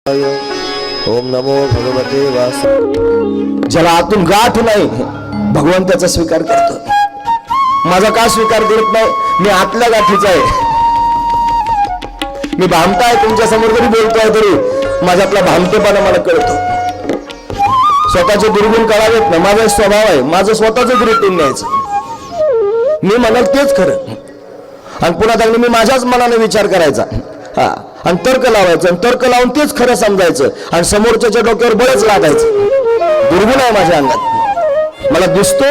ओम नमो भगवते वास. ज्याला आतून गाठ नाही भगवंताचा स्वीकार करतो. माझा का स्वीकार करत नाही? मी आतल्या गाठीचा आहे. मी भामताय तुमच्या समोर जरी बोलतोय तरी माझ्यातला भामतेपणा मला कळतो. स्वतःचे दुर्गुण कळावेत ना, माझा स्वभाव आहे. माझं स्वतःच रुटीन न्यायचं. मी म्हणाल तेच खरं आणि पुन्हा त्यांनी मी माझ्याच मनाने विचार करायचा हा आणि तर्क लावायचं आणि तर्क लावून तेच खरं समजायचं आणि समोरच्याच्या डोक्यावर बळच लादायचं. दुर्गुण आहे माझ्या अंगात, मला दिसतो.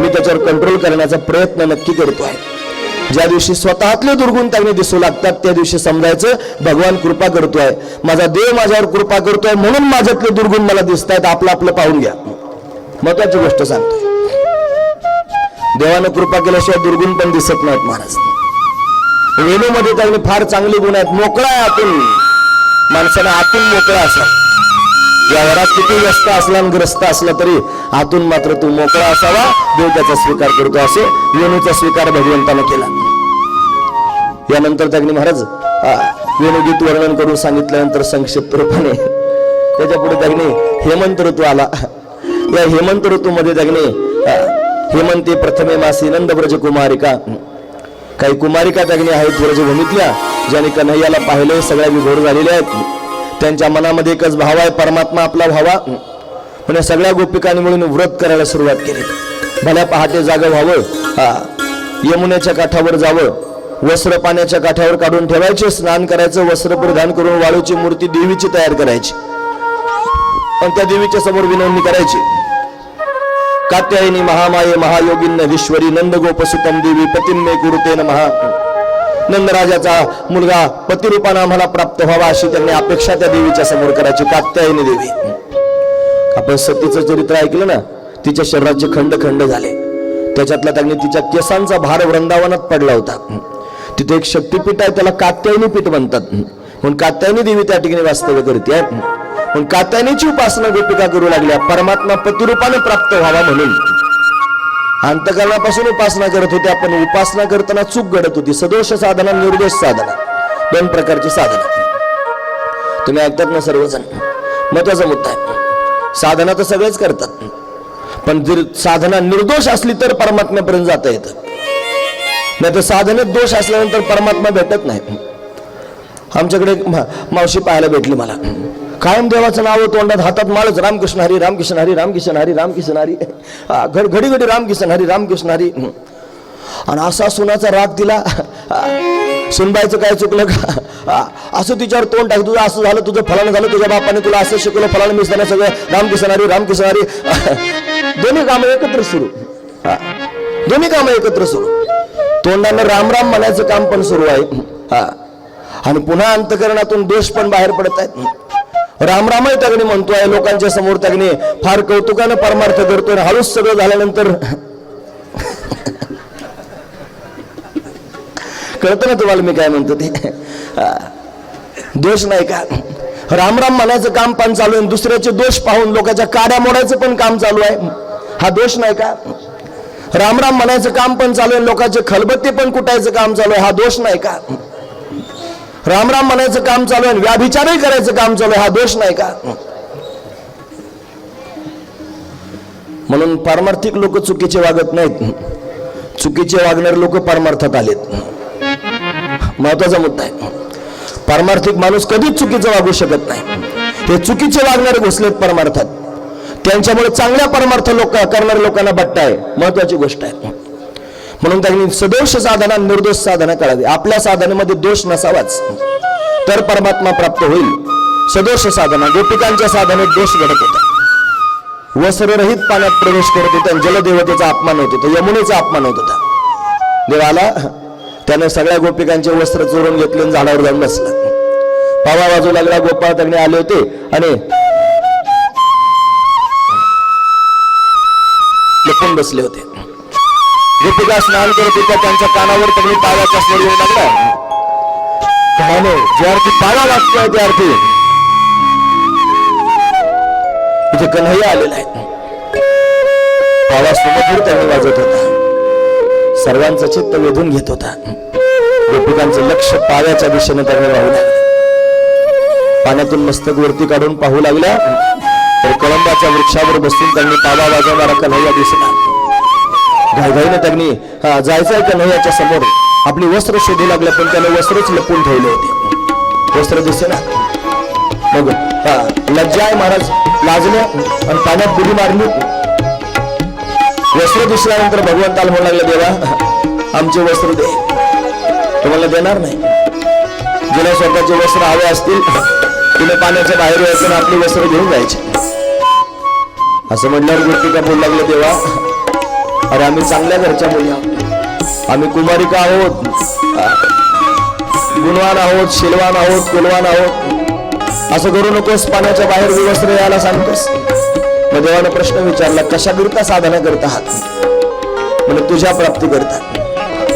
मी त्याच्यावर कंट्रोल करण्याचा प्रयत्न नक्की करतोय. ज्या दिवशी स्वतःतले दुर्गुण त्यांनी दिसू लागतात त्या दिवशी समजायचं भगवान कृपा करतोय, माझा देव माझ्यावर कृपा करतोय म्हणून माझ्यातले दुर्गुण मला दिसत आहेत. आपलं आपलं पाहून घ्या. महत्वाची गोष्ट सांगतोय, देवानं कृपा केल्याशिवाय दुर्गुण पण दिसत नाहीत. महाराज वेणूमध्ये त्यांनी फार चांगली गुण आहेत. मोकळा आहे आतून, माणसाला आतून मोकळा असा. या घरात किती व्यस्त असला आणि ग्रस्त असला तरी आतून मात्र तू मोकळा असावा. देव त्याचा स्वीकार करतो. असे वेणूचा स्वीकार भगवंतानं केला. यानंतर त्यांनी महाराज वेणुगीत वर्णन करून सांगितल्यानंतर संक्षिप्त रूपाने त्याच्या पुढे त्यांनी हेमंत ऋतू आला. या हेमंत ऋतूमध्ये त्यांनी हेमंती प्रथमे मासी नंद ब्रज कुमारिका, काही कुमारिका त्यांनी आहेत व्रजभूमीतल्या, ज्यांनी कन्हैयाला पाहिले, सगळ्या विभोर झालेल्या आहेत. त्यांच्या मनामध्ये एकच भाव आहे, परमात्मा आपला व्हावा. पण सगळ्या गोपिकांनी मिळून व्रत करायला सुरुवात केली. भल्या पहाटे जागं व्हावं, यमुनेच्या काठावर जावं, वस्त्र पाण्याच्या काठावर काढून ठेवायचे, स्नान करायचं, वस्त्र परिधान करून वाळूची मूर्ती देवीची तयार करायची आणि त्या देवीच्या समोर विनवणी करायची. कात्यायनी महामाये महायोगिन्नधीश्वरी नंदगोपसुतम देवी पतिं मे कुरुते नमः. नंदराजाचा मुलगा पतिरूपानं आम्हाला प्राप्त व्हावा अशी त्यांनी अपेक्षा त्या देवीच्या समोर करायची. कात्यायनी देवी. आपण सतीचं चरित्र ऐकलं ना, तिच्या शरीराचे खंड खंड झाले. त्याच्यातला त्यांनी तिच्या केसांचा भार वृंदावनात पडला होता. तिथे एक शक्तीपीठ आहे, त्याला कात्यायनी पीठ म्हणतात. म्हणून कात्यायनी देवी त्या ठिकाणी वास्तव्य करते. पण कात्यायनीची उपासना गोपिका करू लागल्या, परमात्मा पतिरूपाने प्राप्त व्हावा म्हणून. अंतकरणापासून उपासना करत होते. आपण उपासना करताना चूक घडत होती. सदोष साधना, निर्दोष साधना, दोन प्रकारची साधना तुम्ही ऐकतात ना सर्वजण. महत्वाचा मुद्दा आहे. साधना तर सगळेच करतात, पण जर साधना निर्दोष असली तर परमात्म्यापर्यंत जाता येतं. नाही तर साधनेत दोष असल्यानंतर परमात्मा भेटत नाही. आमच्याकडे मावशी पाहायला भेटली मला. कायम देवाचं नाव तोंडात, हातात माळच, रामकृष्ण हरी रामकृष्ण हरी रामकृष्ण हरी रामकृष्ण हरी, घडी घडी रामकृष्ण हरी रामकृष्ण हरी. आणि असा सुनाचा राग दिला. सुनबाईचं काय चुकलं का असं तिच्यावर तोंड टाक, तुझं असं झालं, तुझं फलानं झालं, तुझ्या बापाने तुला असं शिकवलं, फलानं मिसताना सगळं रामकृष्ण हरी रामकृष्ण हरी. दोन्ही कामं एकत्र सुरू, दोन्ही कामं एकत्र सुरू. तोंडानं राम राम म्हणायचं काम पण सुरू आहे आणि पुन्हा अंतकरणातून दोष पण बाहेर पडत आहेत. रामरामही त्यागणे म्हणतोय, लोकांच्या समोर त्यागणे फार कौतुकानं परमार्थ करतोय. हळूच सगळं झाल्यानंतर कळतं ना तुम्हाला मी काय म्हणतो ते. दोष नाही का? रामराम म्हणायचं काम पण चालू आहे, दुसऱ्याचे दोष पाहून लोकांच्या काड्या मोडायचं पण काम चालू आहे. हा दोष नाही का? रामराम म्हणायचं काम पण चालू आहे, लोकांचे खलबत्ते पण कुटायचं काम चालू आहे. हा दोष नाही का? रामराम म्हणायचं काम चालू आहे, व्याभिचारही करायचं काम चालू आहे. हा दोष नाही का? म्हणून पारमार्थिक लोक चुकीचे वागत नाहीत, चुकीचे वागणारे लोक परमार्थात आलेत. महत्वाचा मुद्दा आहे. पारमार्थिक माणूस कधीच चुकीचं वागू शकत नाही. हे चुकीचे वागणारे घुसलेत परमार्थात, त्यांच्यामुळे चांगल्या परमार्थ लोक करणाऱ्या लोकांना बट्टा आहे. महत्वाची गोष्ट आहे. म्हणून त्यांनी सदोष साधना, निर्दोष साधना करावी. आपल्या साधनेमध्ये दोष नसावाच, तर परमात्मा प्राप्त होईल. सदोष साधना, गोपिकांच्या साधनेत दोष घडत होता. वस्त्ररहित पाण्यात प्रवेश करत होता, जलदेवतेचा अपमान होत होता, यमुनेचा अपमान होत होता. देवाला त्याने सगळ्या गोपिकांचे वस्त्र चोरून घेतले आणि झाडावर जाऊन बसला. पावा वाजू लागला. गोपाळ तगणे आले होते आणि लपून बसले होते. गोपिका स्नान करत होत्या, त्यांच्या कानावर तगणी पावाचा स्वर येऊ लागला. जे अर्थी पावा वाजतोय त्या अर्थी इथे कन्हैया आलेला आहे. पावा सुमधुर त्यांनी वाजत होता, सर्वांचं चित्त वेधून घेत होता. गोपिकांचं लक्ष पाव्याच्या दिशेने त्यांनी वाहू लागलं. पाण्यातून मस्तक वरती काढून पाहू लागल्या तर कळंबाच्या वृक्षावर बसून त्यांनी ताबा वाजवणारा कन्हैया दिसला. घाईघाईने त्यांनी जायचंय कन्हैयाच्या समोर आपली वस्त्र शोधू लागले, पण त्याने वस्त्रच लपून ठेवले होते, वस्त्र दिसे ना. मग लज्जा आहे महाराज, लाजल्या आणि पाण्यात बुडी मारली. वस्त्र दिसल्यानंतर भगवंताला म्हणू लागले, देवा आमचे वस्त्र दे. तुम्हाला देणार नाही. जिला स्वतःचे वस्त्र हवे असतील तिने पाण्याच्या बाहेर यायचं आणि आपली वस्त्र घेऊन जायचे. असं म्हटल्यावर गोपिका बोलू लागले, देवा अरे आम्ही चांगल्या घरच्या मुली आहोत, आम्ही कुमारिका आहोत, गुणवान आहोत, शीलवान आहोत, कुलवान आहोत, असं करू नकोस, पाण्याच्या बाहेर विवस्त्र यायला सांगतोस. मग देवाने प्रश्न विचारला, कशाकरिता साधना करत आहात? म्हणजे तुझ्या प्राप्ती करता.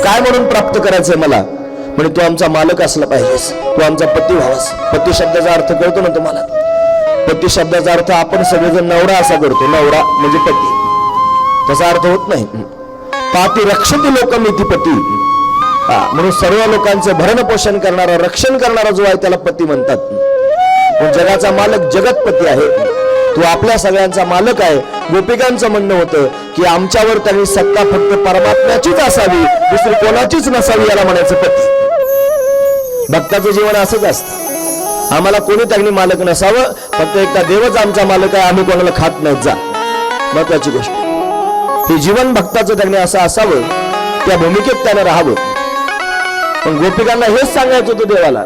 काय म्हणून प्राप्त करायचंय मला? म्हणजे तू आमचा मालक असला पाहिजेस, तू आमचा पती व्हावास. पती शब्दाचा अर्थ कळतो ना तुम्हाला? पती शब्दाचा अर्थ आपण सगळेजण नवरा असा करतो, नवरा म्हणजे पती, तसा अर्थ होत नाही. पाती रक्षती लोकमिती पती, म्हणून सर्व लोकांचं भरण पोषण करणारा, रक्षण करणारा जो आहे त्याला पती म्हणतात. पण जगाचा मालक जगतपती आहे, तू आपल्या सगळ्यांचा मालक आहे. गोपिकांचं म्हणणं होतं की आमच्यावर त्यांनी सत्ता फक्त परमात्म्याचीच असावी, दुसरी कोणाचीच नसावी, याला म्हणायचं पती. भक्ताचं जीवन असंच असतं, आम्हाला कोणी त्यांनी मालक नसावं, फक्त एकटा देवच आमचा मालक आहे, आम्ही कोणाला खात नाहीत. जा महत्वाची गोष्ट हे जीवन भक्ताचं त्यांनी असं असावं, त्या भूमिकेत त्यानं राहावं. पण गोपिकांना हेच सांगायचं होतं देवाला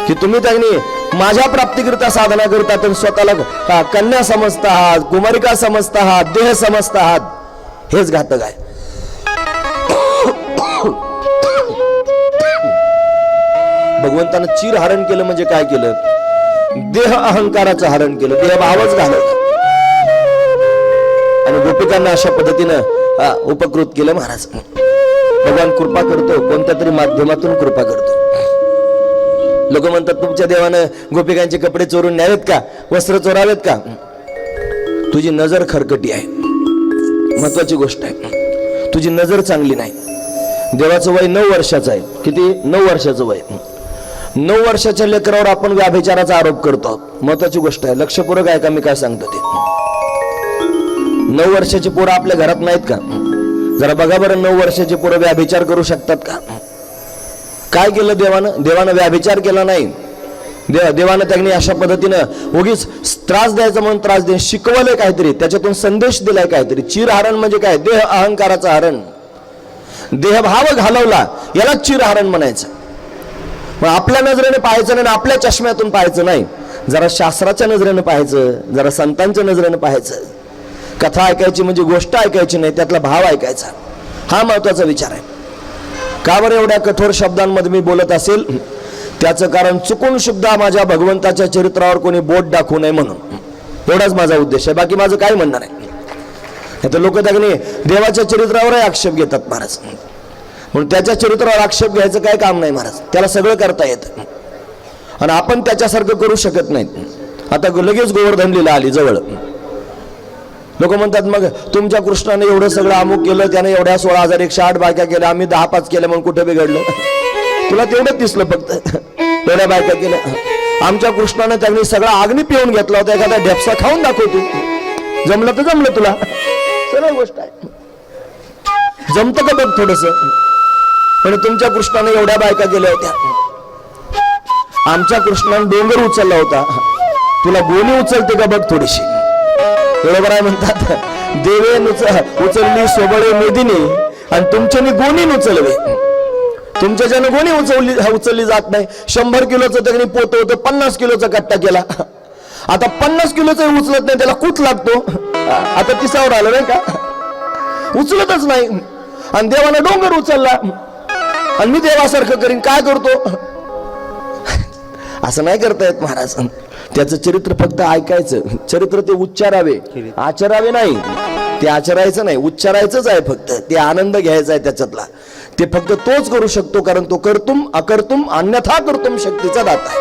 की तुम्ही त्यांनी माझ्या प्राप्तीकरिता साधना करता, तर स्वतःला कन्या समजता आहात, कुमारिका समजता आहात, देह समजता आहात, हेच घातक आहे. भगवंतानं चीर हरण केलं म्हणजे काय केलं? देह अहंकाराचं हरण केलं, देह भावच घालवला आणि गोपिकांना अशा पद्धतीनं उपकृत केलं. महाराज भगवान कृपा करतो, कोणत्या तरी माध्यमातून कृपा करतो. लोक म्हणतात तुमच्या देवानं गोपिकांचे कपडे चोरून न्यावेत का, वस्त्र चोरावेत का? तुझी नजर खरकटी आहे, महत्वाची गोष्ट आहे. तुझी नजर चांगली नाही. देवाचं वय 9 वर्षाचं आहे. किती? 9 वर्षाचं वय. 9 वर्षाच्या लेकरावर आपण व्याभिचाराचा आरोप करतो. महत्वाची गोष्ट आहे, लक्षपूर्वक आहे का मी काय सांगतो ते? 9 वर्षाची पोरं आपल्या घरात नाहीत का? जरा बघा बरं, 9 वर्षाची पोरं व्याभिचार करू शकतात का? काय केलं देवानं? देवानं व्याभिचार केला नाही. देवानं त्यांनी अशा पद्धतीनं उगीच त्रास द्यायचा म्हणून त्रास दे शिकवलंय काहीतरी, त्याच्यातून संदेश दिलाय काहीतरी. चिरहरण म्हणजे काय? देह अहंकाराचं हरण, देहभाव घालवला, याला चिरहरण म्हणायचं. पण आपल्या नजरेने पाहायचं नाही, आपल्या चष्म्यातून पाहायचं नाही, जरा शास्त्राच्या नजरेनं पाहायचं, जरा संतांच्या नजरेनं पाहायचं. कथा ऐकायची म्हणजे गोष्ट ऐकायची नाही, त्यातला भाव ऐकायचा. हा महत्वाचा विचार आहे. का बरं एवढ्या कठोर शब्दांमध्ये मी बोलत असेल? त्याचं कारण चुकून सुद्धा माझ्या भगवंताच्या चरित्रावर कोणी बोट दाखवू नये म्हणून, एवढाच माझा उद्देश आहे. बाकी माझं काय म्हणणार आहे? तर लोक त्याने देवाच्या चरित्रावरही आक्षेप घेतात महाराज, म्हणून त्याच्या चरित्रावर आक्षेप घ्यायचं काय काम नाही महाराज, त्याला सगळं करता येतं आणि आपण त्याच्यासारखं करू शकत नाही. आता लगेच गोवर्धन लीला आली जवळ. लोक म्हणतात मग तुमच्या कृष्णाने एवढं सगळं अमुक केलं, त्याने एवढ्या 16,108 बायका केल्या, आम्ही 10-5 केल्या म्हणून कुठे बिघडलं? तुला तेवढंच दिसलं फक्त, तेवढ्या बायका केल्या. आमच्या कृष्णाने त्यांनी सगळा अग्नी पिऊन घेतला होता, एखादा ढेपसा खाऊन दाखव तू, जमलं तर जमलं तुला. सरळ गोष्ट आहे, जमतं का बघ थोडस. पण तुमच्या कृष्णाने एवढ्या बायका केल्या होत्या, आमच्या कृष्णाने डोंगर उचलला होता, तुला गोणी उचलते का बघ थोडीशी. बरोबर आहे म्हणतात, देवे उचलली सोबळे मेदिनी आणि तुमच्यानी गोणी उचलवे. तुमच्याच्यानं गोणी उचलली जात नाही. 100 किलोचं त्यांनी पोत होतं, 50 किलोचा कट्टा केला. आता 50 किलोचं उचलत नाही, त्याला कूच लागतो. आता 30वर आलं नाही का, उचलतच नाही. आणि देवानं डोंगर उचलला आणि मी देवासारखं करीन, काय करतो? असं नाही करता येत महाराज. त्याचं चरित्र फक्त ऐकायचं, चरित्र ते उच्चारावे, आचरावे नाही. ते आचरायचं नाही, उच्चारायचंच आहे फक्त. ते आनंद घ्यायचा आहे त्याच्यातला. ते फक्त तोच करू शकतो, कारण तो कर्तुम अकर्तुम अन्यथा कर्तुम शक्तीचा दाता आहे.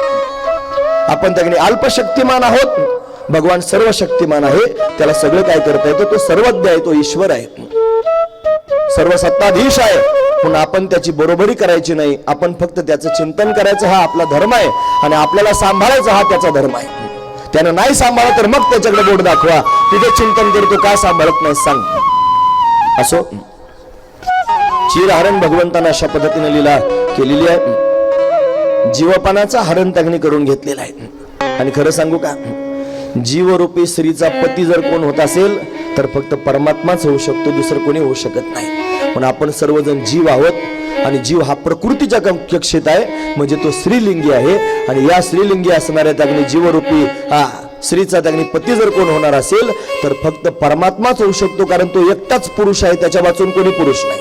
आपण त्याकडे अल्पशक्तिमान आहोत, भगवान सर्व शक्तिमान आहे, त्याला सगळं काय करता येतं. तो सर्वज्ञ आहे, तो ईश्वर आहे. सर्व सत्ताधीश आहे, पण आपण त्याची बरोबरी करायची नाही. आपण फक्त त्याचं चिंतन करायचं, हा आपला धर्म आहे. आणि आपल्याला सांभाळायचा हा त्याचा धर्म आहे. त्यानं नाही सांभाळलं तर मग त्याच्याकडे बोट दाखवा, तिथे चिंतन करतो का सांभाळत नाही सांग. असो, चिरहरण भगवंतानं अशा पद्धतीने लीला केलेली आहे. जीवपानाचा हरण त्यांनी करून घेतलेला आहे. आणि खरं सांगू का, जीवरूपी स्त्रीचा पती जर कोण होत असेल तर फक्त परमात्माच होऊ शकतो, दुसरं कोणी होऊ शकत नाही. पण आपण सर्वजण जीव आहोत आणि जीव हा प्रकृतीच्या कक्षेत आहे, म्हणजे तो स्त्रीलिंगी आहे. आणि या स्त्रीलिंगी असणाऱ्या त्यागणी जीवरूपी स्त्रीचा त्यागणी पती जर कोण होणार असेल तर फक्त परमात्माच होऊ शकतो, कारण तो एकटाच पुरुष आहे, त्याच्या वाचून कोणी पुरुष नाही.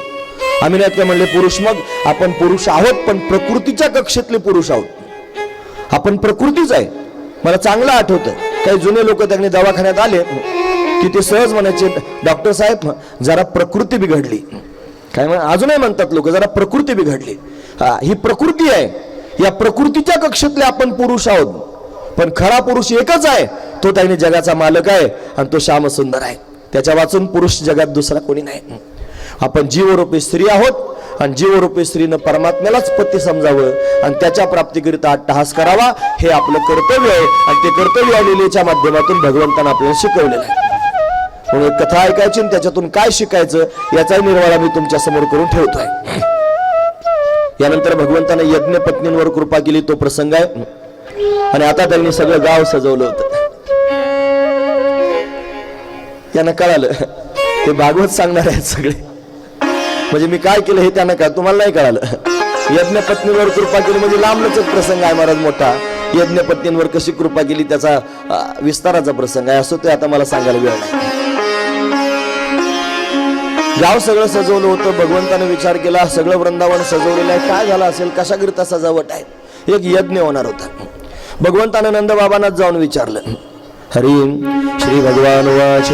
आम्ही नाही काय म्हणले पुरुष, मग आपण पुरुष आहोत पण प्रकृतीच्या कक्षेतले पुरुष आहोत. आपण प्रकृतीच आहे. मला चांगलं आठवतं, काही जुने लोक त्यांनी दवाखान्यात आले की ते सहज म्हणायचे, डॉक्टर साहेब जरा प्रकृती बिघडली. काय अजूनही म्हणतात लोक, जरा प्रकृती बिघडली. ही प्रकृती आहे, या प्रकृतीच्या कक्षेतले आपण पुरुष आहोत. पण खरा पुरुष एकच आहे, तो त्याने जगाचा मालक आहे आणि तो श्यामसुंदर आहे. त्याच्या वाचून पुरुष जगात दुसरा कोणी नाही. आपण जीवरूपी स्त्री आहोत आणि जीवरूपी स्त्रीनं परमात्म्यालाच पती समजावं आणि त्याच्या प्राप्तीकरिता अट्टहास करावा, हे आपलं कर्तव्य आहे. आणि ते कर्तव्य या लीलेच्या माध्यमातून भगवंतानं आपल्याला शिकवलेलं आहे. म्हणून एक कथा ऐकायची आणि त्याच्यातून काय शिकायचं याचाही निर्वाळा मी तुमच्या समोर करून ठेवतोय. यानंतर भगवंतानं यज्ञ पत्नींवर कृपा केली, तो प्रसंग आहे. आणि आता त्यांनी सगळं गाव सजवलं होतं. त्यांना कळालं ते भागवत सांगणार आहेत सगळे, म्हणजे मी काय केलं हे त्यांना काय तुम्हाला नाही कळालं. यज्ञ पत्नींवर कृपा केली म्हणजे लांबच प्रसंग आहे महाराज मोठा. यज्ञ पत्नींवर कशी कृपा केली त्याचा विस्ताराचा प्रसंग आहे, असं ते आता मला सांगायला वेळ नाही. गाव सगळं सजवलं होतं. भगवंताने विचार केला, सगळं वृंदावन सजवलेलं आहे, काय झालं असेल, कशाकरिता सजावट आहे. एक यज्ञ होणार होता. भगवंताने नंदबाबांनाच जाऊन विचारलं. हरिम श्री भगवान वाच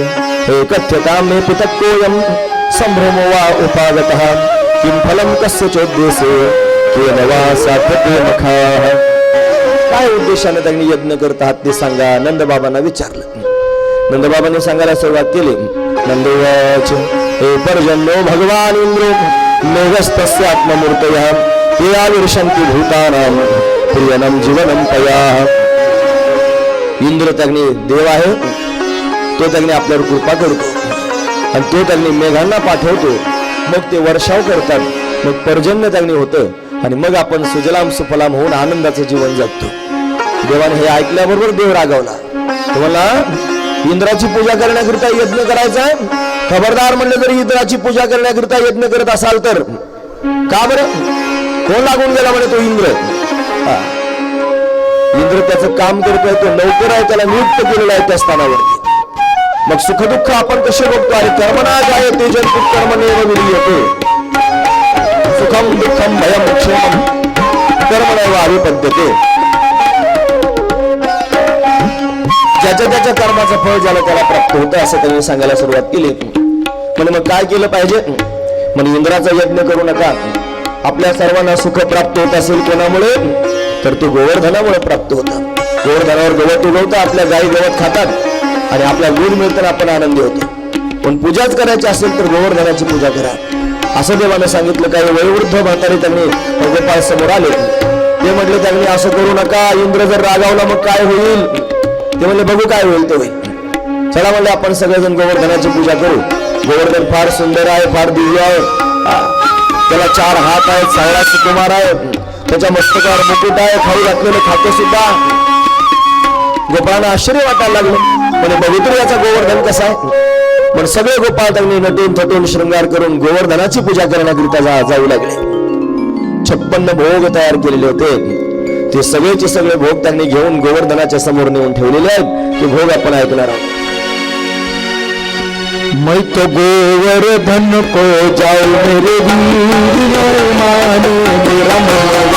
हे कथ्यता मे पितक्कोयम संभ्रमो वा उपागतः किं फलं कस्य चोद्देशे केन वा साध्यते मखाः. काय उद्देशाने त्यांनी यज्ञ करतात ते सांगा, नंदबाबांना विचारलं. नंदबाबांनी सांगायला सुरुवात केली. नंदवाच हे पर्जन्यो भगवान इंद्रो मेघस्तस्य आत्ममूर्तयः ते आविर्षन्ति भूतानां प्रियनं जीवनं तया. इंद्र त्यांनी देव आहे, तो त्यांनी आपल्यावर कृपा करतो आणि तो त्यांनी मेघांना पाठवतो, मग ते वर्षाव करतात, मग पर्जन्य त्यांनी होतं आणि मग आपण सुजलाम सुफलाम होऊन आनंदाचं जीवन जगतो. देवाने हे ऐकल्याबरोबर देव रागावला. तुम्हाला इंद्राची पूजा करण्याकरिता यज्ञ करायचा आहे, खबरदार म्हणलं जर इंद्राची पूजा करण्याकरिता यज्ञ करत असाल तर. का बरं, कोण लागून गेला म्हणे तो इंद्र. इंद्र त्याचं काम करतोय, तो नौकर आहे, त्याला नियुक्त केलेला आहे त्या स्थानावरती. मग सुखदुःख आपण कसे बघतो, आणि कर्मणा जायते जंतु कर्मणेव विलीयते सुखम दुःखम भयम क्षेमम कर्मणेव अभिपद्यते. ज्याच्या त्याच्या कर्माचं फळ ज्याला त्याला प्राप्त होतं असं त्यांनी सांगायला सुरुवात केली. म्हणजे मग काय केलं पाहिजे, म्हणजे इंद्राचा यज्ञ करू नका. आपल्या सर्वांना सुख प्राप्त होत असेल कोणामुळे, तर ते गोवर्धनामुळे प्राप्त होतं. गोवर्धनावर गवत उगवतं, आपल्या गायी गवत खातात आणि आपल्या गुण मिळताना आपण आनंदी होतो. पण पूजाच करायची असेल तर गोवर्धनाची पूजा करा असं देवानं सांगितलं. काही वयोवृद्ध म्हातारे त्यांनी गोपाळ समोर आले. ते म्हटले त्यांनी असं करू नका, इंद्र जर रागावला मग काय होईल. ते म्हणले बघू काय होईल ते होईल. चला म्हणले आपण सगळेजण गोवर्धनाची पूजा करू. गोवर्धन फार सुंदर आहे, फार दिव्य आहे, त्याला 4 हात आहेत, 16 सुकुमार आहे, त्याच्या मस्तकावर मुकुट आहे, खाऊ घातलेलं खाते सुद्धा. गोपाळांना आश्चर्य वाटायला लागलं, म्हणजे बघितलं याचा गोवर्धन कसा आहे. पण सगळे गोपाळ त्यांनी नटून थटून शृंगार करून गोवर्धनाची पूजा करण्याकरिता जाऊ लागले. 56 भोग तयार केलेले होते. ते सगळेचे सगळे भोग त्यांनी घेऊन गोवर्धनाच्या समोर नेऊन ठेवलेले आहेत. ते भोग आपण ऐकणार आहोत. मैं तो गोवर्धन को जाऊं मेरे वीर माने मेरा मनवा.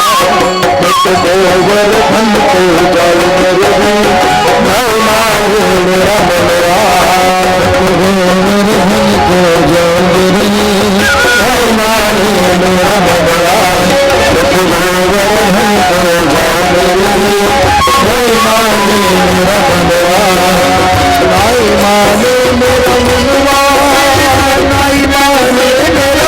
मैं तो गोवर्धन को जाऊं मेरे वीर माने मेरा मनवा. गोवर्धन को जाऊं मेरे वीर माने मेरा मनवा. गोवर्धन को जाऊं मेरे वीर माने मेरा मनवा. नाई माने मेरा मनवा, नाई माने मेरा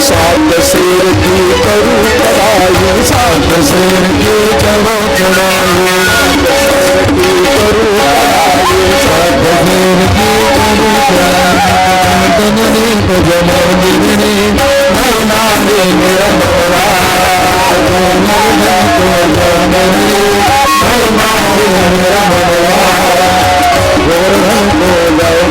सात शेर की करू कड़ाई सात शेर की करो कड़ाई की करू कड़ाई सात शेर की करू कड़ाई तननी को जनो गिरनी नैना रे मेरा मोरा गोवर्धन को जनो नैना रे मेरा मोरा गोवर्धन को जनो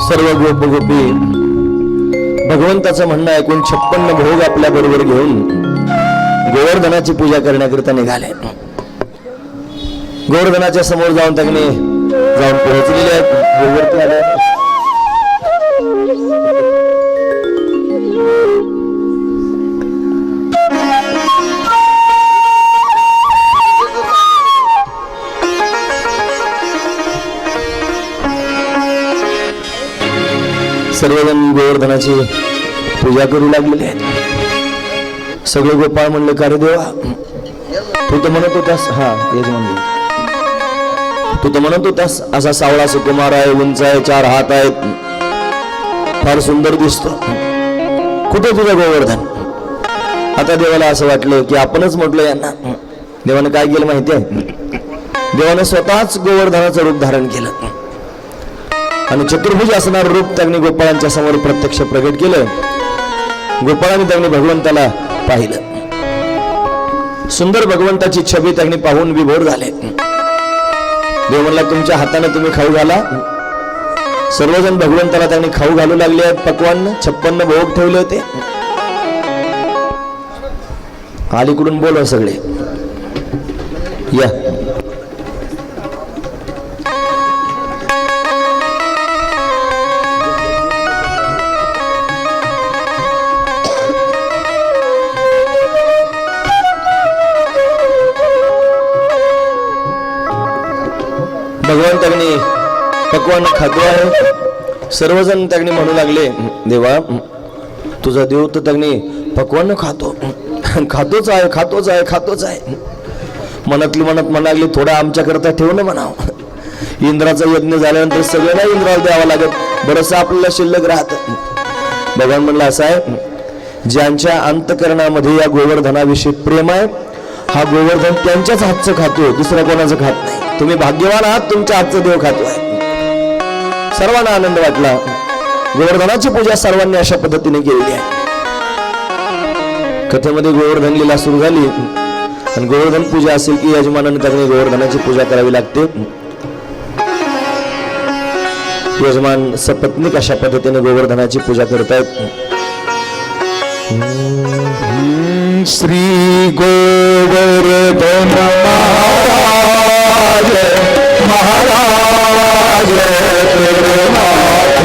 सर्व गोप गोपी भगवंताचं म्हणणं ऐकून 56 भोग आपल्या बरोबर घेऊन गोवर्धनाची पूजा करण्याकरिता निघाले. गोवर्धनाच्या समोर जाऊन त्यांनी पोहोचलेले आहेत. गोवर्धन आले. सर्वजण गोवर्धनाची पूजा करू लागलेले आहेत. सगळे गोपाळ म्हणले का रे देवा, तू तर म्हणत होतास, हा हेच म्हणले, तू तर म्हणत होतास असा सावळा सुकुमार आहे, उंच आहे, 4 हात आहेत, फार सुंदर दिसतो, कुठे तुझं गोवर्धन? आता देवाला असं वाटलं की आपणच म्हटलं यांना. देवाने काय केलं माहितीये? देवाने स्वतःच गोवर्धनाचं रूप धारण केलं आणि चतुर्भुज असणारं रूप त्यांनी गोपाळांच्या समोर प्रत्यक्ष प्रगट केलं. गोपाळांनी त्यांनी भगवंताला पाहिलं. सुंदर भगवंताची छबी त्यांनी पाहून विभोर झाले. देव म्हणला, तुमच्या हाताने तुम्ही खाऊ घाला. सर्वजण भगवंताला त्यांनी खाऊ घालू लागले आहेत. पक्वान्न 56 भोग ठेवले होते. अलीकडून बोलव सगळे या. भगवान त्यांनी पक्वान खातो आहे. सर्वजण त्यांनी म्हणू लागले, देवा तुझा देव तर त्यांनी पक्वान खातो, खातोच आहे, खातोच आहे, खातोच आहे. मनातली मनात म्हणाली, थोडा आमच्याकरता ठेव ना म्हणाव. इंद्राचा यज्ञ झाल्यानंतर सगळ्यांना इंद्राला द्यावा लागत, बरंच आपल्याला शिल्लक राहत. भगवान म्हणलं असं आहे, ज्यांच्या अंतकरणामध्ये या गोवर्धनाविषयी प्रेम आहे, हा गोवर्धन त्यांच्याच हातचं खातो, दुसऱ्या कोणाचं खात नाही. तुम्ही भाग्यवान आहात, तुमच्या हातचं देव खातो आहे. सर्वांना आनंद वाटला. गोवर्धनाची पूजा सर्वांनी अशा पद्धतीने केलेली आहे. कथेमध्ये गोवर्धन लीला सुरू झाली आणि गोवर्धन पूजा असेल की यजमानाने त्यांनी गोवर्धनाची पूजा करावी लागते. यजमान सपत्नीक अशा पद्धतीने गोवर्धनाची पूजा करतायत. श्री गोवर्धन महाराज महाराज तेरे नाथ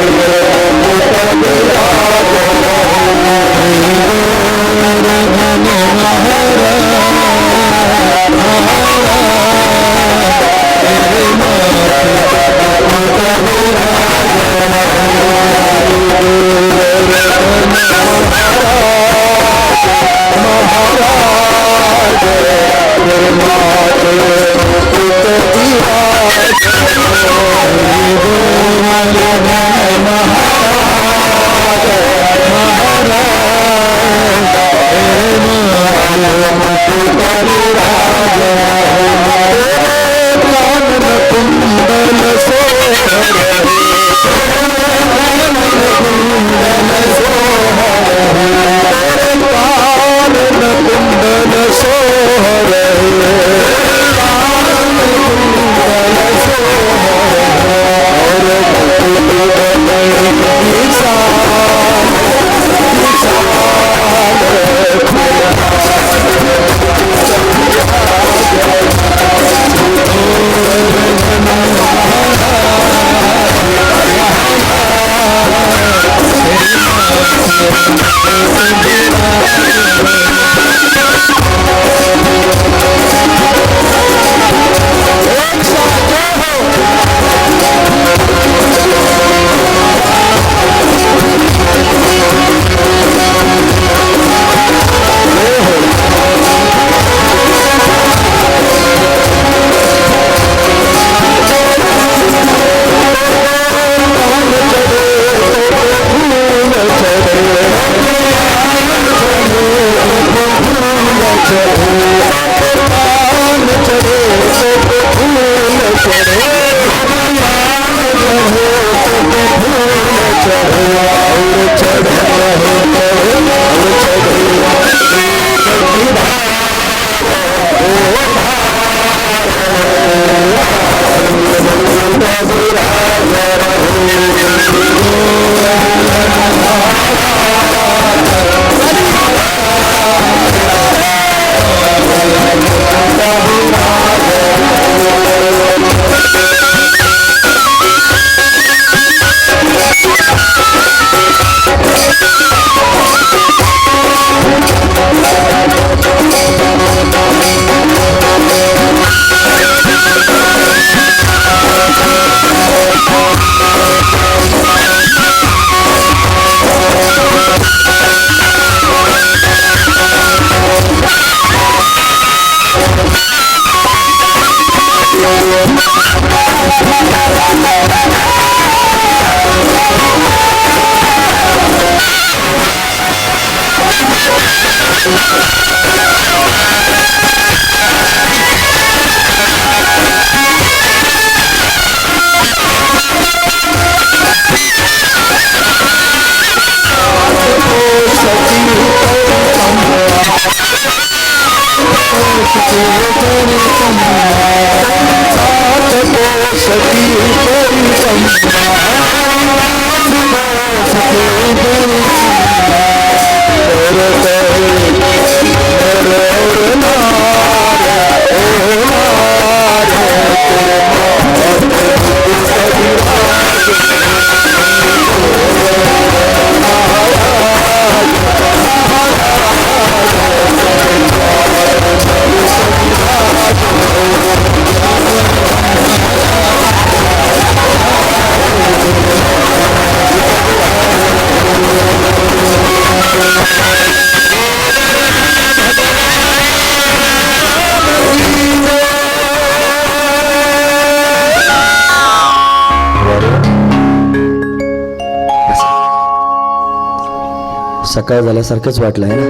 सकाळ झाल्यासारखंच वाटलं आहे ना.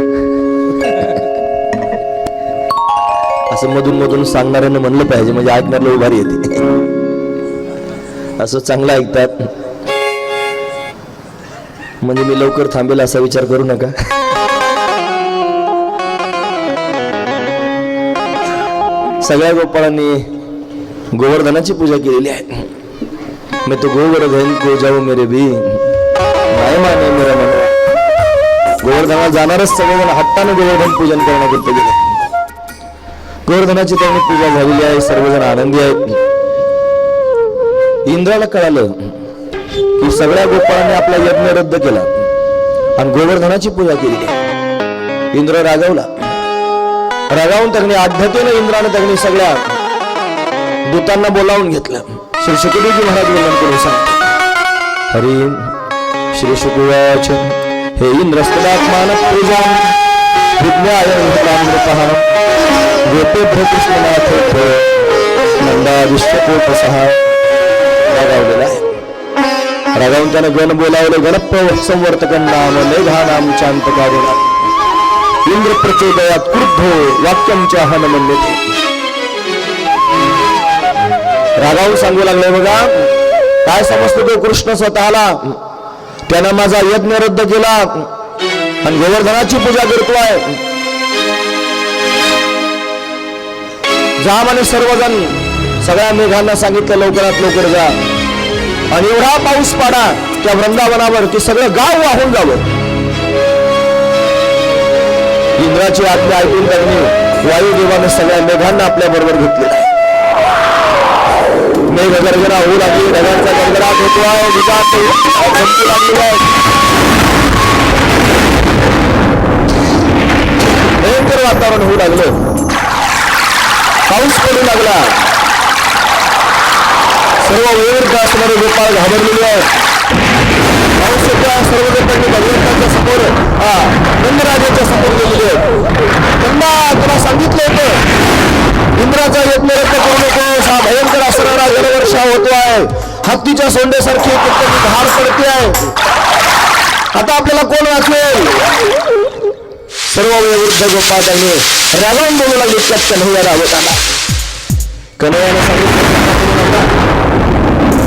असं मधून मधून सांगणाऱ्यानं म्हणलं पाहिजे, म्हणजे ऐकणाऱ्याला उभारी येते. असं चांगलं ऐकतात म्हणजे मी लवकर थांबेल असा विचार करू नका. सगळ्या गोपाळांनी गोवर्धनाची पूजा केलेली आहे. मैं तो गोवर्धन को जाऊ मेरे भी, नाही माने मेरा मन. गोवर्धनाला जाणारच सगळेजण हट्टाने गोवर्धन पूजन करण्याकरिता गेले. गोवर्धनाची त्यांनी पूजा झालेली आहे, सर्वजण आनंदी आहेत. इंद्राला कळालं की सगळ्या गोपाळांनी आपला यज्ञ रद्द केला आणि गोवर्धनाची पूजा केली. इंद्र रागावला. रागावून त्यांनी आध्यात्याने इंद्राने त्यांनी सगळ्या दूतांना बोलावून घेतलं. श्री शुकदेवजी महाराज वर्णन करून सांगतात. हरी श्री शुकवाच हे इंद्रस्तदात्मान पूजा विज्ञाय इंद्रामृतः गोपेभ्य कृष्णनाथ नंदा विश्वकोटसः. रागावलेला आहे. रागावून त्याने गण बोलावले. गणप संवर्तकन नाम मेघानाम चांतकारिणा इंद्र प्रचोदयात क्रुद्धो वाक्यमच्या हनमन्यते. रागावून सांगू लागले, बघा काय समजतो तो कृष्ण स्वतःला, त्यानं माझा यज्ञ रद्द केला आणि गोवर्धनाची पूजा करतोय. जा म्हणे सर्वजण, सगळ्या मेघांना सांगितलं लवकरात लवकर जा आणि एवढा पाऊस पाडा त्या वृंदावनावर की सगळं गाव वाहून जावं. इंद्राची आज्ञा ऐकून त्यांनी वायुदेवाने सगळ्या मेघांना आपल्या बरोबर घेतलेला आहे. मेघ गर्जना होऊ लागली, ढगांचा गडगडाट होतोय, विजात चमकू लागली आहे. भयंकर वातावरण होऊ लागलं, पाऊस पडू लागला. सर्व वयोवृद्ध असणारे गोपाळ घाबरलेले आहेत. पाऊस येत्या सर्व लोकांनी भगवंताच्या समोर नंदराजाच्या समोर गेलेले आहेत. त्यांना तुला सांगितलं होतं इंद्राचा यज्ञ रद्द करू नकोस, हा भयंकर असणारा जलवर्षा होतो आहे, हत्तीच्या सोंडेसारखी कुठली धार पडते आहे, आता आपल्याला कोण वाचवेल. सर्व वयोवृद्ध गोपाळ त्यांनी रागावून बोलू लागले. त्यात कन्हैया रावत आला. कन्हैयाने सांगितलं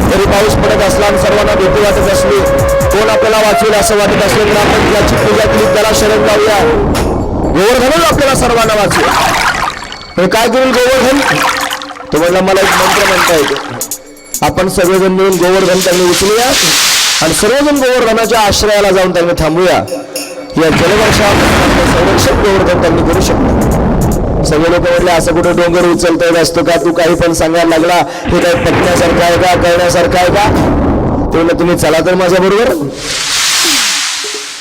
जरी पाऊस पडत असला आणि सर्वांना भीती वाटत असली, कोण आपल्याला वाचवेल असं वाटत असलं तर आपण ज्याची पूजा केली त्याला शरण लावूया. गोवर्धन आपल्याला सर्वांना वाचवेल. काय करेल गोवर्धन? तो म्हणला मला एक मंत्र म्हणता येतो. आपण सगळेजण मिळून गोवर्धन त्यांनी उचलूया आणि सर्वजण गोवर्धनाच्या आश्रयाला जाऊन त्यांनी थांबूया. या जलवर्षा संरक्षक गोवर्धन त्यांनी करू शकतो. सगळे लोक म्हणले असं कुठं डोंगर उचलता येत असतो का, तू काही पण सांगायला लागला, हे काही पटण्यासारखं आहे का, कळण्यासारखं आहे का? ते म्हणलं तुम्ही चला तर माझ्या बरोबर.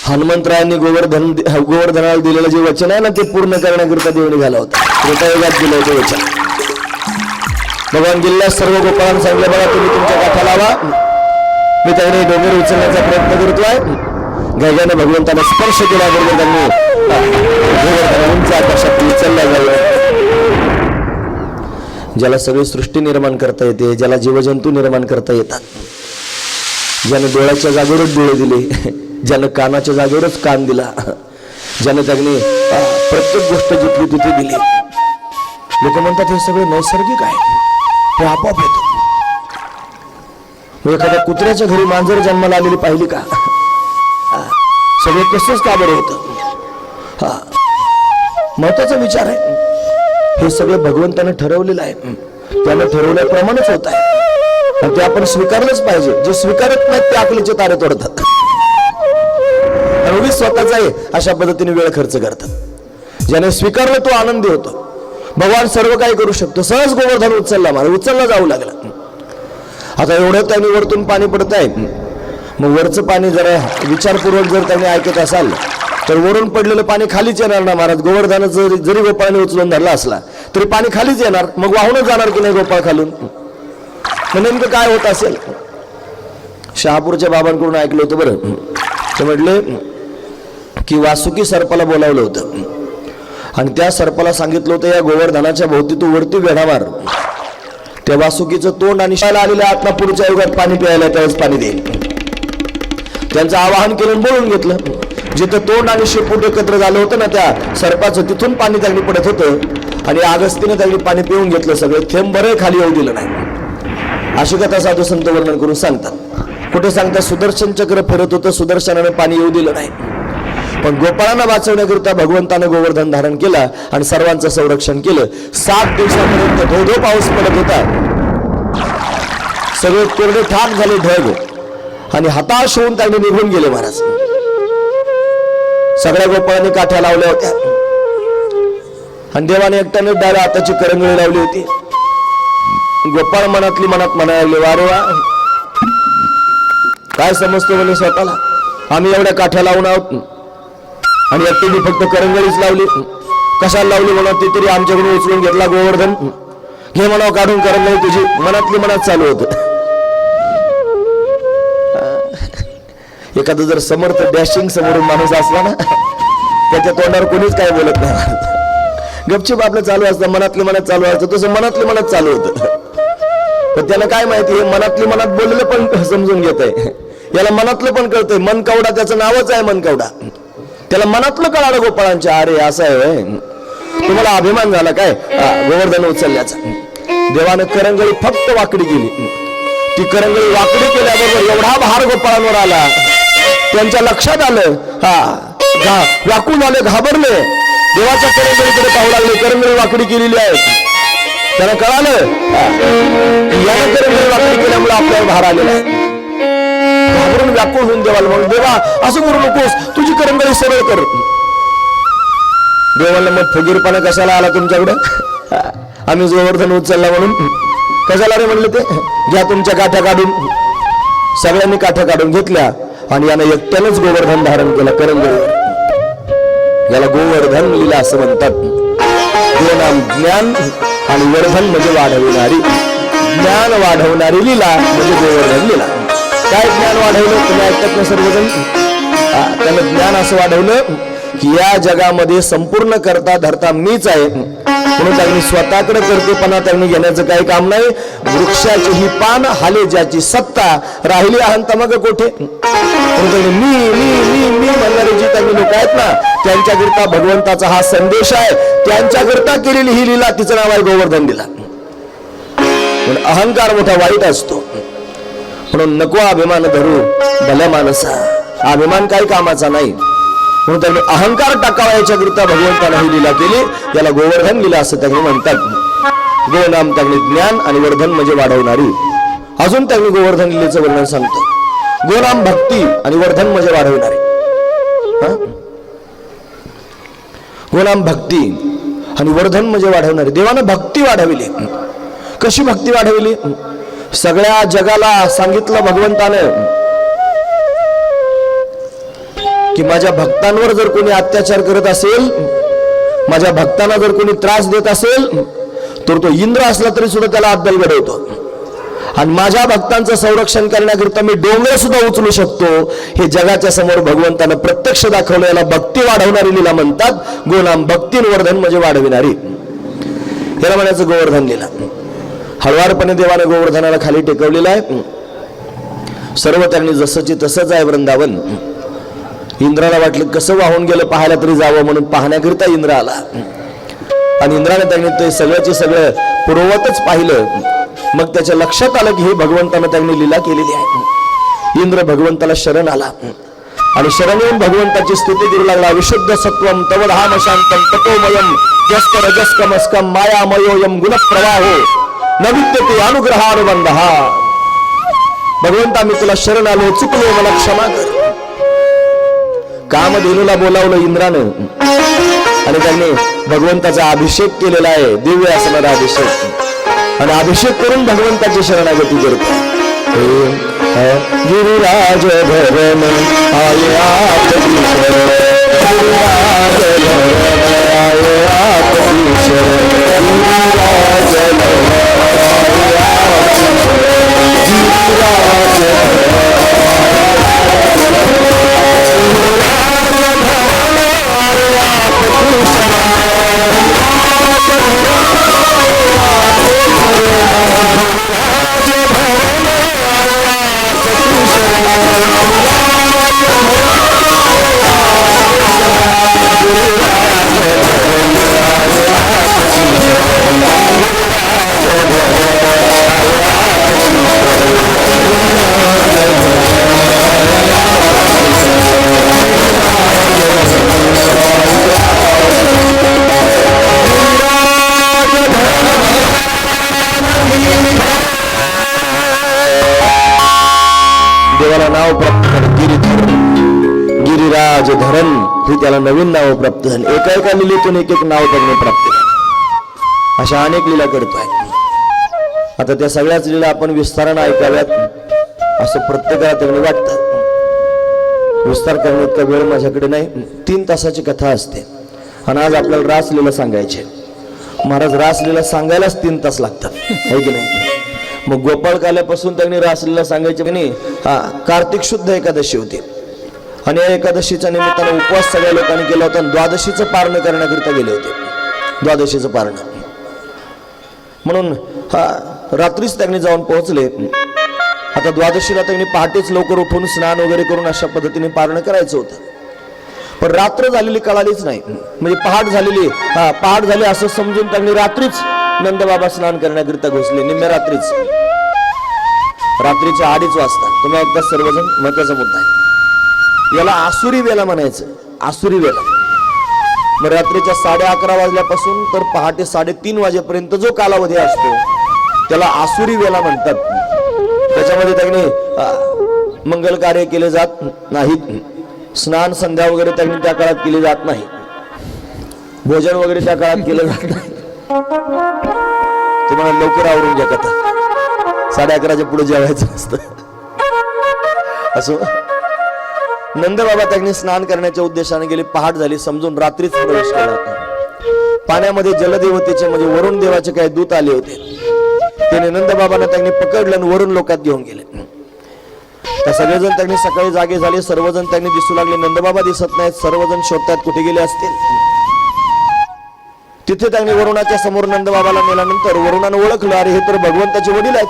हनुमंतरायांनी गोवर्धनाला दिलेलं जे वचन आहे ना ते पूर्ण करण्याकरिता देव निघाला होता. त्रेतायुगात दिलं होतं वचन. भगवान गेल्यास सर्व गोपाळांना सांगितलं बघा तुम्ही तुमच्या काठा लावा, मी त्याने डोंगर उचलण्याचा प्रयत्न करतोय. गैजाने भगवंताला स्पर्श केल्याबरोबर त्यांनी गोवर्धनांच्या आकाशात उचलल्या जावं. ज्याला सगळी सृष्टी निर्माण करता येते, ज्याला जीवजंतू निर्माण करता येतात, ज्याने डोळ्याच्या जागेवरच डोळे दिले, ज्यानं कानाच्या जागेवरच कान दिला, ज्याने त्यांनी प्रत्येक गोष्ट जिथली तिथे दिली. लोक म्हणतात हे सगळं नैसर्गिक आहे, हे आपोआप येतं. एखाद्या कुत्र्याच्या घरी मांजर जन्माला आलेली पाहिली का? सगळं कसंच का बरं होतं? महत्वाचा विचार आहे. हे सगळं भगवंताने ठरवलेलं आहे, त्याने ठरवल्याप्रमाणेच होत आहे आणि ते आपण स्वीकारलंच पाहिजे. जे स्वीकारत नाहीत ते अकलीचे तारे तोडतात आणि स्वतःच आहे अशा पद्धतीने वेळ खर्च करतात. ज्याने स्वीकारलं तो आनंदी होतो. भगवान सर्व काही करू शकतो. सहज गोवर्धन उचलला, मला उचलला जाऊ लागला. आता एवढं त्यांनी वरतून पाणी पडत आहे, मग वरचं पाणी जरा विचारपूर्वक जर त्यांनी ऐकत असाल तर वरून पडलेलं पाणी खालीच येणार ना महाराज. गोवर्धन जरी गोपाळाने उचलून धरला असला तरी पाणी खालीच येणार, मग वाहूनच जाणार की नाही गोपाळ खालून. नेमकं काय होत असेल? शहापूरच्या बाबांकडून ऐकलं होतं बरं. ते म्हटले की वासुकी सर्पाला बोलावलं होतं आणि त्या सर्पाला सांगितलं होतं या गोवर्धनाच्या भोवती तू वरती वेढा मार, त्या वासुकीचं तोंड आणि शाळा आलेल्या आत्मा पुढच्या युगात पाणी प्यायला त्यावेळेस पाणी देईल. त्यांचं आवाहन केलं, बोलून घेतलं. जिथं तोंड आणि शेपूट एकत्र झालं होतं ना त्या सर्पाचं, तिथून पाणी त्यांनी पडत होतं आणि आगस्तीने त्यांनी पाणी पिऊन घेतलं. सगळं थेंब बरं खाली येऊ दिलं नाही. अशी कथा साधू संत वर्णन करून सांगतात. कुठे सांगतात सुदर्शन चक्र फिरत होतं, सुदर्शनाने पाणी येऊ दिलं नाही. पण गोपाळांना वाचवण्याकरिता भगवंतानं गोवर्धन धारण केला आणि सर्वांचं संरक्षण केलं. 7 दिवसापर्यंत धो पाऊस पडत होता. सगळे कोरडे ठाक झाले ढग आणि हताश होऊन त्यांनी निघून गेले महाराज. सगळ्या गोपाळांनी काठ्या लावल्या होत्या आणि देवाने एकट्याने डाव्या हाताची करंगळी लावली होती. गोपाळ मनातली मनात म्हणायला लागले, वारे वा, काय समजतो म्हणे स्वतःला, आम्ही एवढ्या काठ्या लावून आहोत आणि एकट्याने फक्त करंगळीच लावली. कशाला लावली म्हणत ती तरी आमच्याकडून उचलून घेतला गोवर्धन, घे म्हणावं काढून करंगळी तुझी. मनातली मनात चालू होत. एखादं जर समर्थ डॅशिंग समोरून माणूस असला ना, त्याच्या तोंडावर कोणीच काय बोलत नाही, गपचूप आपलं चालू असतं, मनातली मनात चालू असतं. तसं मनातली मनात चालू होतं. पण त्याला काय माहिती, हे मनातली मनात बोललेलं पण समजून घेत आहे, याला मनातलं पण कळतंय. मनकवडा त्याचं नावच आहे, मनकवडा. त्याला मनातलं कळालं गोपाळांच्या, अरे असं आहे. तुम्हाला अभिमान झाला काय गोवर्धन उचलल्याचा. देवानं करंगळी फक्त वाकडी केली. ती करंगळी वाकडी केल्याबरोबर एवढा भार गोपाळांवर आला, त्यांच्या लक्षात आलं, व्याकुळ झाले, घाबरले, देवाच्या करंगळीकडे पाहू लागले. करंगळी वाकडी केलेली आहे. त्यांना कळालं यानं करंगळी वाकडी केल्यामुळे आपल्यावर भार आलेला आहे. घाबरून व्याकुळ होऊन देवाला म्हणून, देवा असं करू नकोस, तुझी करंगळी सरळ कर. देवाला मग फुगीरपणा कशाला आला तुमच्याकडं, आम्ही गोवर्धन उचलला म्हणून कशाला रे म्हणलं. ते घ्या तुमच्या काठ्या काढून. सगळ्यांनी काठ्या काढून घेतल्या आणि यानं एकट्यानंच गोवर्धन धारण केलं करंगळीवर. याला गोवर्धन लीला असं म्हणतात. गोनाम ज्ञान आणि वर्धन म्हणजे वाढविणारी, ज्ञान वाढवणारी लीला म्हणजे गोवर्धन लीला. काय ज्ञान वाढवलं तुम्ही ऐकतात ना सर्वजण. त्यानं ज्ञान असं वाढवलं की या जगामध्ये संपूर्ण करता धरता मीच आहे, म्हणून त्यांनी स्वतःकडे करतेपणा त्यांनी घेण्याचं काही काम नाही. वृक्षाची ही पान हाले ज्याची सत्ता, राहिली अहंता मग कोठे. मी मी मी मी म्हणणारे जी त्यांनी लोक आहेत ना, त्यांच्याकरिता भगवंताचा हा संदेश आहे. त्यांच्याकरिता केलेली ही लीला, तिचं नाव आहे गोवर्धन लीला. पण अहंकार मोठा वाईट असतो, म्हणून नको अभिमान धरू भल्या माणसा. अभिमान काही कामाचा नाही, म्हणून त्यांनी अहंकार टाकावा याच्याकरिता भगवंताने ही लीला केली. याला गोवर्धन लीला असं त्यांनी म्हणतात. गो नाम त्यांनी ज्ञान आणि वर्धन म्हणजे वाढवणारी. अजून त्यांनी गोवर्धन लीलेचं वर्णन सांगतो. गोनाम भक्ती आणि वर्धन म्हणजे वाढवणारी. गोनाम भक्ती आणि वर्धन म्हणजे वाढवणारी. देवानं भक्ती वाढविली. कशी भक्ती वाढविली, सगळ्या जगाला सांगितलं भगवंतानं की माझ्या भक्तांवर जर कोणी अत्याचार करत असेल, माझ्या भक्तांना जर कोणी त्रास देत असेल, तर तो इंद्र असला तरी सुद्धा त्याला अद्दल घडवतो. आणि माझ्या भक्तांचं संरक्षण करण्याकरिता मी डोंगर सुद्धा उचलू शकतो. हे जगाच्या समोर भगवंतानं प्रत्यक्ष दाखवलं. याला भक्ती वाढवणारी लीला म्हणतात. गोनाम भक्ती वर्धन म्हणजे वाढविणारी. याला म्हणायचं गोवर्धन लीला. हळवारपणे देवाने गोवर्धनाला खाली टेकवलेलं आहे. सर्व त्यांनी जसंची तसंच आहे वृंदावन. इंद्राला वाटलं कसं वाहून गेलं पाहायला तरी जावं, म्हणून पाहण्याकरिता इंद्र आला. आणि इंद्राने त्यांनी ते सगळ्याचे सगळं पूर्ववतच पाहिलं. मग त्याच्या लक्षात आलं की हे भगवंतानं त्यांनी लीला केलेली आहे. इंद्र भगवंताला शरण आला आणि शरण येऊन भगवंताची स्तुती करू लागला. विशुद्ध सत्वम तवधाम शांतम तपोमयम जस्त रजस्कमस्कम मायामयोयम गुणप्रवाहो न विद्यते अनुग्रहानुबंधः. भगवंता मी तुला शरण आलो, चुकलो, मला क्षमा कर. कामधेनूला बोलावलं इंद्रानं आणि त्यांनी भगवंताचा अभिषेक केलेला आहे, दिव्य असणारा अभिषेक. आणि अभिषेक करून भगवंताची शरणागती करतो. गिरिराज भवन आये आपलीशर, गिरिराज भवन आये आपलीशर, गिरिराज भवन देवाला नाव प्राप्त गिरीधर, गिरिराज धरण. ही त्याला नवीन नावं प्राप्त झाली. एका लिलेतून एक नाव त्यांनी प्राप्त झालं. अशा अनेक लीला करतोय. आता त्या सगळ्याच लीला आपण विस्तारानं ऐकाव्यात असं प्रत्येकाला त्यांनी वाटतं. विस्तार करण्यात वेळ माझ्याकडे नाही. 3 तासाची कथा असते आणि आज आपल्याला रासलीला सांगायचे. महाराज रासलीला सांगायलाच 3 तास लागतात, आहे की नाही? मग गोपाळकाल्यापासून त्यांनी रासलीला सांगायचे की नाही. कार्तिक शुद्ध एकादशी होती आणि या एकादशीच्या निमित्तानं उपवास सगळ्या लोकांनी केला होता. द्वादशीचं पारण करण्याकरिता गेले होते. द्वादशीचं पारण म्हणून रात्रीच त्यांनी जाऊन पोहोचले. आता द्वादशीला त्यांनी पहाटेच लवकर उठून स्नान वगैरे करून अशा पद्धतीने पारण करायचं होतं. पण रात्र झालेली कळालीच नाही. म्हणजे पहाट झाली असं समजून त्यांनी रात्रीच नंदबाबा स्नान करण्याकरिता घुसले. निम्म्या रात्रीच, रात्रीच्या 2:30 वाजता. तुम्ही ऐकता सर्वजण, महत्वाचा मुद्दा आहे. याला आसुरी वेला म्हणायचं. आसुरी वेला. मग रात्रीच्या 11:30 वाजल्यापासून तर पहाटे 3:30 वाजेपर्यंत जो कालावधी असतो त्याला आसुरी वेला म्हणतात. त्याच्यामध्ये त्यांनी मंगल कार्य केले जात नाहीत. स्नान संध्या वगैरे त्यांनी त्या काळात केली जात नाही. भोजन वगैरे त्या काळात केलं जात नाही. तुम्हाला लवकर आवरून घ्या कथा. 11:30च्या पुढे जेवायचं असतं. असो, नंदबाबा त्यांनी स्नान करण्याच्या उद्देशाने गेले. पहाट झाली समजून रात्रीच प्रवेश केला. पाण्यामध्ये जलदेवतेचे म्हणजे वरुण देवाचे काही दूत आले होते. त्याने नंदबाबांना त्यांनी पकडलं आणि वरुण लोकात घेऊन गेले. तर सगळेजण त्यांनी सकाळी जागे झाले. सर्वजण त्यांनी दिसू लागले. नंदबाबा दिसत नाहीत. सर्वजण शोधतात कुठे गेले असतील. तिथे त्यांनी वरुणाच्या समोर नंदबाबाला नेल्यानंतर वरुणानं ओळखलं, अरे हे तर भगवंताचे वडील आहेत,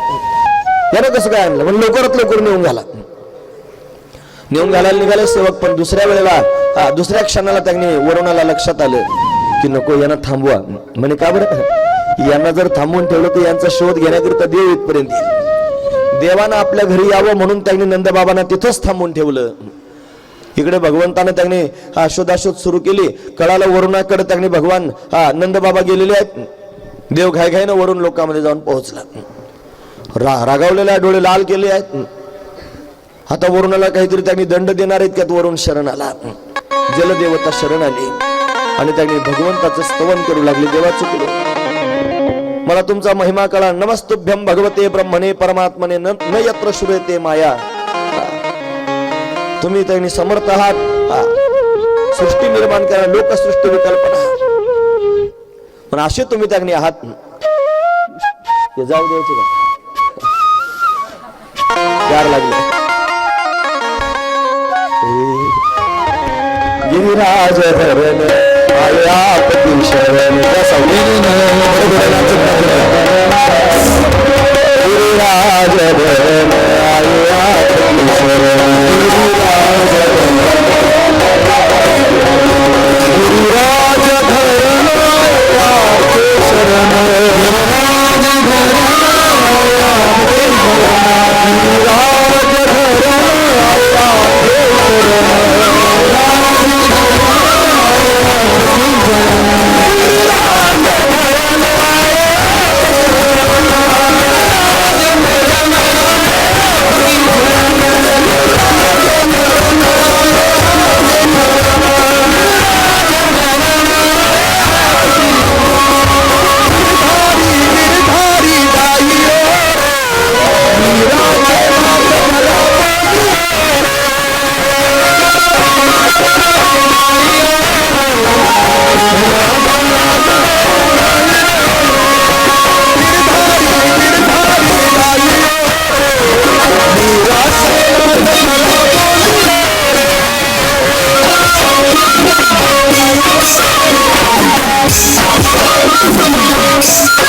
यानं कसं काय आणलं म्हणून लवकरात लवकर नेऊन घालायला निघाले सेवक. पण दुसऱ्या क्षणाला त्यांनी वरुणाला लक्षात आलं की नको, यांना थांबवा. म्हणे का बरं? यांना जर थांबवून ठेवलं तर यांचा शोध घेण्याकरिता देव इथपर्यंत येईल. देवानं आपल्या घरी यावं म्हणून त्यांनी नंदबाबांना तिथंच थांबवून ठेवलं. इकडे भगवंतानं त्यांनी शोधाशोध सुरू केली. कळाला वरुणाकडे त्यांनी भगवान नंदबाबा गेलेले आहेत. देव घाईघाईनं वरुण लोकांमध्ये जाऊन पोहोचला. रागावलेल्या डोळे लाल केले आहेत. आता वरुणाला काहीतरी त्यांनी दंड देणार आहेत. त्यात वरुण शरण आला. जलदेवता शरण आली आणि त्यांनी भगवंताचं स्तवन करू लागले. देवा चुकलो, मला तुमचा महिमा कळा. नमस्तुभ्यं भगवते ब्रह्मणे परमात्मने न यत्र श्रूयते माया. तुम्ही त्यांनी समर्थ आहात. सृष्टी निर्माण करा, लोकसृष्टी विकल्पना. पण असे तुम्ही त्यांनी आहात. हे जाऊ द्यायचे का? गार लागले. गिरिराज धरण आयापती शरण. गिरिराज धरण आयापती शरण. गिरिराज धरण आयापती शरण. Yes.